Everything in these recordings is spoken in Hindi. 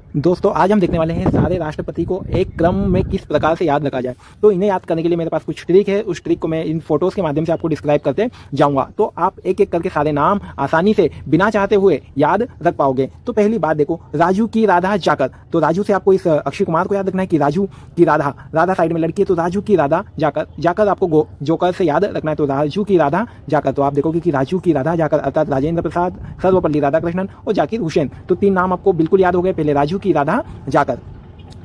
दोस्तों आज हम देखने वाले हैं सारे राष्ट्रपति को एक क्रम में किस प्रकार से याद रखा जाए। तो इन्हें याद करने के लिए मेरे पास कुछ ट्रिक है, उस ट्रिक को मैं इन फोटोज़ के माध्यम से आपको डिस्क्राइब करते जाऊंगा। तो आप एक एक करके सारे नाम आसानी से बिना चाहते हुए याद रख पाओगे। तो पहली बात देखो, राजू की राधा जाकर। तो राजू से आपको इस अक्षय कुमार को याद रखना है कि राजू की राधा, राधा साइड में लड़की है तो राजू की राधा जाकर, जाकर आपको जोकर से याद रखना है तो राजू की राधा जाकर। तो आप देखोगे कि राजू की राधा जाकर अर्थात राजेंद्र प्रसाद, सर्वपल्ली राधाकृष्णन और जाकिर हुसैन। तो 3 नाम आपको बिल्कुल याद हो गए। पहले राजू की राधा जाकर,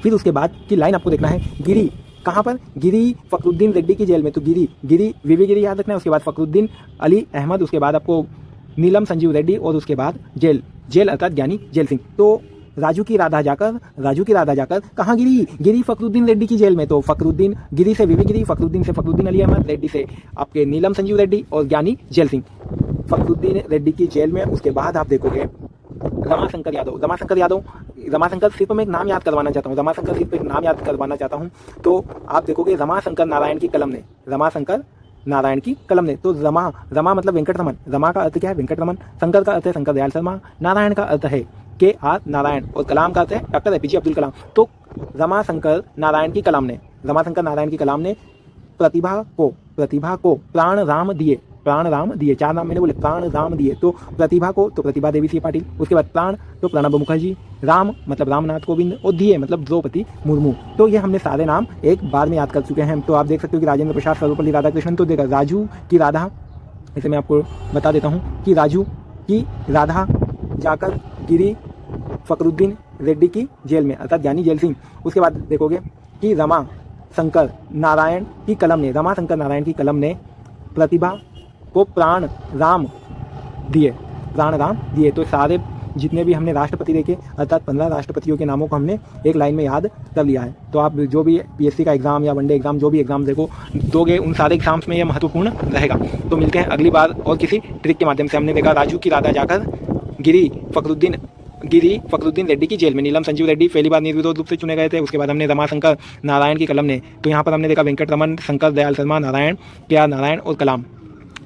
फिर उसके बाद की लाइन आपको देखना है गिरी। कहाँ पर? गिरी फखरुद्दीन रेड्डी की जेल में। तो गिरी वीवी गिरी याद रखना है। उसके बाद फखरुद्दीन अली अहमद, उसके बाद आपको नीलम संजीव रेड्डी और उसके बाद जेल अर्थात ज्ञानी जेल सिंह। तो राजू की राधा जाकर कहाँ गिरी? गिरी फखरुद्दीन रेड्डी की जेल में। तो फखरुद्दीन गिरी से वीवी गिरी, फखरुद्दीन से फखरुद्दीन अली अहमद, रेड्डी से आपके नीलम संजीव रेड्डी और ज्ञानी जेल सिंह। फखरुद्दीन रेड्डी की जेल में। उसके बाद आप देखोगे रमाशंकर यादव सिर्फ मैं एक नाम याद करवाना चाहता हूँ। तो आप देखोगे रमाशंकर नारायण की कलम ने। तो रमा मतलब वेंकट रमन। रमा का अर्थ क्या है? वेंकट रमन। शंकर का अर्थ है शंकर दयाल शर्मा। नारायण का अर्थ है KR नारायण और कलाम का अर्थ है डॉक्टर APJ अब्दुल कलाम। तो रमाशंकर नारायण की कलाम ने प्रतिभा को प्राण राम दिए। 4 नाम मैंने बोले, प्राण राम दिए। तो प्रतिभा को तो प्रतिभा देवी सिंह पाटिल। उसके बाद प्राण तो प्रणब मुखर्जी। राम मतलब रामनाथ कोविंद और दिए मतलब द्रौपदी मुर्मू। तो ये हमने सारे नाम एक बार में याद कर चुके हैं। तो आप देख सकते हो कि राजेंद्र प्रसाद, सर्वपल्ली राधाकृष्णन। तो देखा राजू की राधा, इसे मैं आपको बता देता हूँ कि राजू की राधा जाकर गिरी फखरुद्दीन रेड्डी की जेल में अर्थात ज्ञानी जेल सिंह। उसके बाद देखोगे कि रमाशंकर नारायण की कलम ने प्रतिभा को प्राण राम दिए। तो सारे जितने भी हमने राष्ट्रपति देखे अर्थात 15 राष्ट्रपतियों के नामों को हमने एक लाइन में याद कर लिया है। तो आप जो भी PSC का एग्जाम या वनडे एग्जाम जो भी एग्जाम दोगे उन सारे एग्जाम्स में यह महत्वपूर्ण रहेगा। तो मिलते हैं अगली बार और किसी ट्रिक के माध्यम से। हमने देखा राजू की राधा जाकर गिरी फखरुद्दीन रेड्डी की जेल में। नीलम संजीव रेड्डी पहली बार निर्विरोध रूप से चुने गए थे। उसके बाद हमने रमाशंकर नारायण की कलम ने। तो यहाँ पर हमने देखा वेंकट रमन, शंकर दयाल शर्मा, नारायण, KR नारायण और कलाम।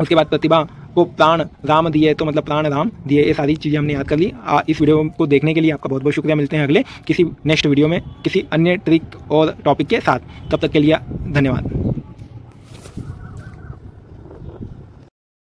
उसके बाद प्रतिभा को प्राण राम दिए तो मतलब प्राण राम दिए। ये सारी चीज़ें हमने याद कर ली। इस वीडियो को देखने के लिए आपका बहुत बहुत शुक्रिया। मिलते हैं अगले किसी नेक्स्ट वीडियो में किसी अन्य ट्रिक और टॉपिक के साथ। तब तक के लिए धन्यवाद।